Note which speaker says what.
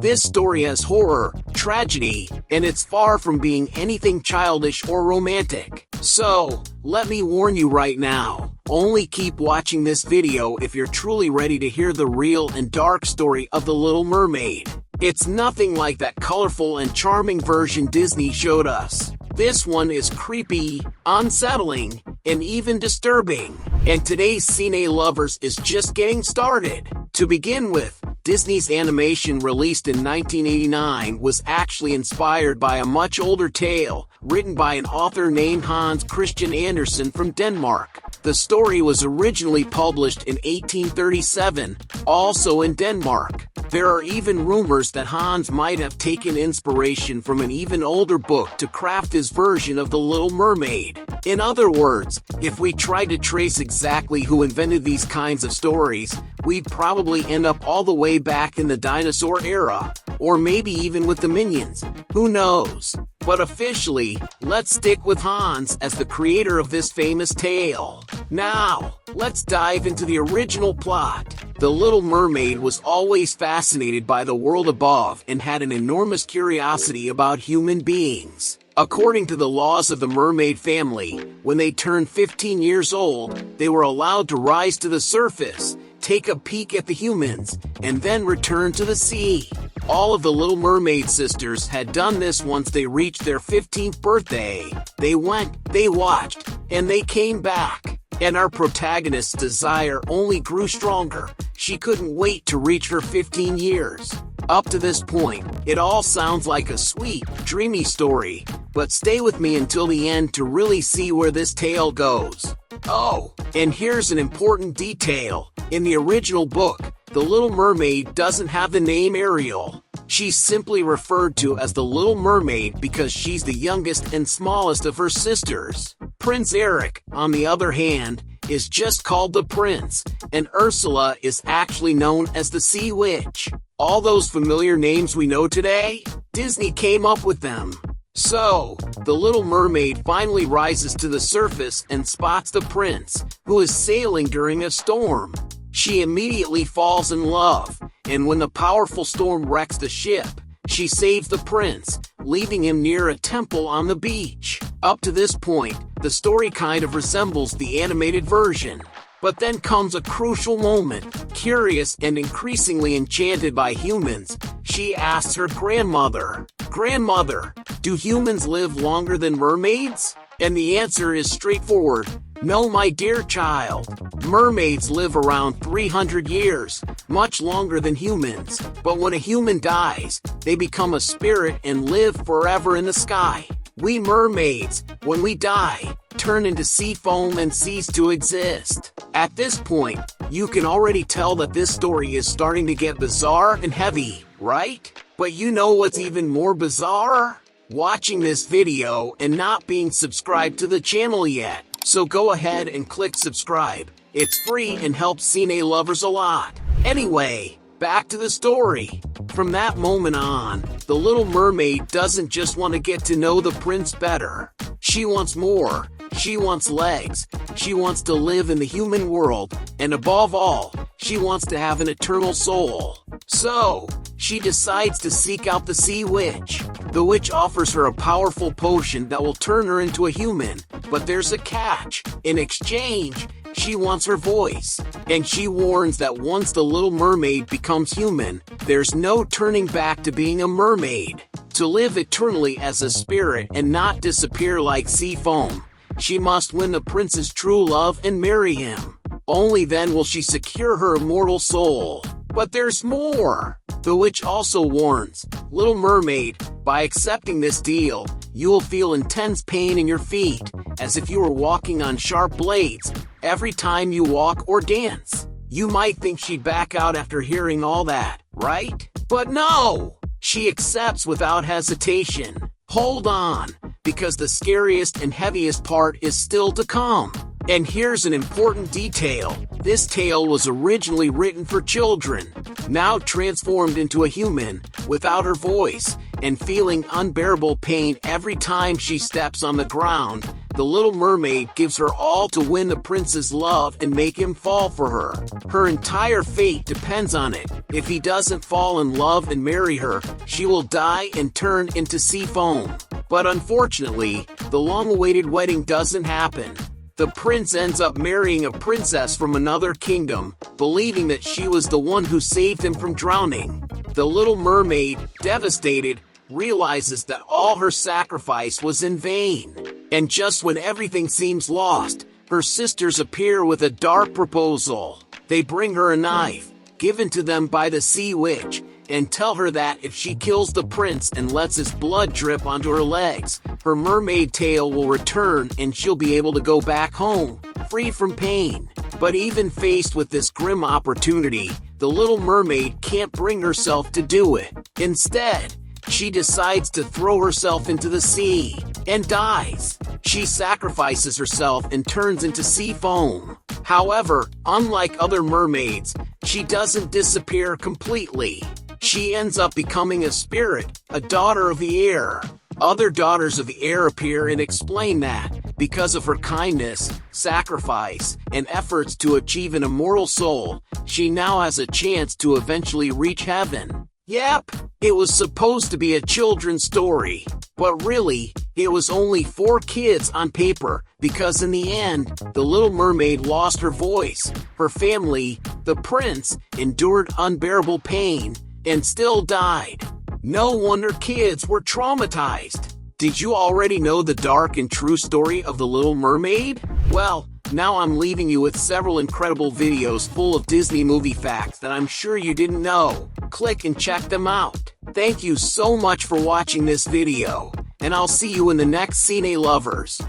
Speaker 1: This story has horror, tragedy, and it's far from being anything childish or romantic. So, let me warn you right now. Only keep watching this video if you're truly ready to hear the real and dark story of The Little Mermaid. It's nothing like that colorful and charming version Disney showed us. This one is creepy, unsettling, and even disturbing. And today's Cine Lovers is just getting started. To begin with, Disney's animation released in 1989 was actually inspired by a much older tale, written by an author named Hans Christian Andersen from Denmark. The story was originally published in 1837, also in Denmark. There are even rumors that Hans might have taken inspiration from an even older book to craft his version of The Little Mermaid. In other words, if we tried to trace exactly who invented these kinds of stories, we'd probably end up all the way back in the dinosaur era, or maybe even with the Minions. Who knows? But officially, let's stick with Hans as the creator of this famous tale. Now, let's dive into the original plot. The Little Mermaid was always fascinated by the world above and had an enormous curiosity about human beings. According to the laws of the mermaid family, when they turned 15 years old, they were allowed to rise to the surface, take a peek at the humans, and then return to the sea. All of the Little Mermaid sisters had done this once they reached their 15th birthday. They went, they watched, and they came back. And our protagonist's desire only grew stronger. She couldn't wait to reach her 15 years. Up to this point, it all sounds like a sweet, dreamy story, but stay with me until the end to really see where this tale goes. Oh, and here's an important detail. In the original book, the Little Mermaid doesn't have the name Ariel. She's simply referred to as the Little Mermaid because she's the youngest and smallest of her sisters. Prince Eric, on the other hand, is just called the Prince, and Ursula is actually known as the Sea Witch. All those familiar names we know today, Disney came up with them. So, the Little Mermaid finally rises to the surface and spots the prince, who is sailing during a storm. She immediately falls in love, and when the powerful storm wrecks the ship, she saves the prince, leaving him near a temple on the beach. Up to this point, the story kind of resembles the animated version. But then comes a crucial moment. Curious and increasingly enchanted by humans, she asks her grandmother, "Grandmother, do humans live longer than mermaids?" And the answer is straightforward. No, my dear child. Mermaids live around 300 years, much longer than humans. But when a human dies, they become a spirit and live forever in the sky. We mermaids, when we die, turn into sea foam and cease to exist. At this point, you can already tell that this story is starting to get bizarre and heavy, right? But you know what's even more bizarre? Watching this video and not being subscribed to the channel yet. So go ahead and click subscribe. It's free and helps Cine Lovers a lot. Anyway, back to the story. From that moment on, the Little Mermaid doesn't just want to get to know the prince better. She wants more. She wants legs. She wants to live in the human world. And above all, she wants to have an eternal soul. So, she decides to seek out the Sea Witch. The witch offers her a powerful potion that will turn her into a human. But there's a catch. In exchange, she wants her voice. And she warns that once the Little Mermaid becomes human, there's no turning back to being a mermaid. To live eternally as a spirit and not disappear like sea foam, she must win the prince's true love and marry him. Only then will she secure her immortal soul. But there's more. The witch also warns, Little Mermaid, by accepting this deal, you will feel intense pain in your feet, as if you were walking on sharp blades, every time you walk or dance. You might think she'd back out after hearing all that, right? But no! She accepts without hesitation. Hold on, because the scariest and heaviest part is still to come. And here's an important detail. This tale was originally written for children, now transformed into a human, without her voice, and feeling unbearable pain every time she steps on the ground. the Little Mermaid gives her all to win the prince's love and make him fall for her. Her entire fate depends on it. If he doesn't fall in love and marry her, she will die and turn into sea foam. But unfortunately, the long-awaited wedding doesn't happen. The prince ends up marrying a princess from another kingdom, believing that she was the one who saved him from drowning. The Little Mermaid, devastated, realizes that all her sacrifice was in vain. And just when everything seems lost, her sisters appear with a dark proposal. They bring her a knife, given to them by the sea witch, and tell her that if she kills the prince and lets his blood drip onto her legs, her mermaid tail will return and she'll be able to go back home, free from pain. But even faced with this grim opportunity, the Little Mermaid can't bring herself to do it. Instead, she decides to throw herself into the sea, and dies. She sacrifices herself and turns into sea foam. However, unlike other mermaids, she doesn't disappear completely. She ends up becoming a spirit, a daughter of the air. Other daughters of the air appear and explain that, because of her kindness, sacrifice, and efforts to achieve an immortal soul, she now has a chance to eventually reach heaven. Yep, it was supposed to be a children's story, but really, it was only for kids on paper, because in the end, the Little Mermaid lost her voice, her family, the prince, endured unbearable pain, and still died. No wonder kids were traumatized. Did you already know the dark and true story of the Little Mermaid? Well, now I'm leaving you with several incredible videos full of Disney movie facts that I'm sure you didn't know. Click and check them out. Thank you so much for watching this video, and I'll see you in the next Cine Lovers.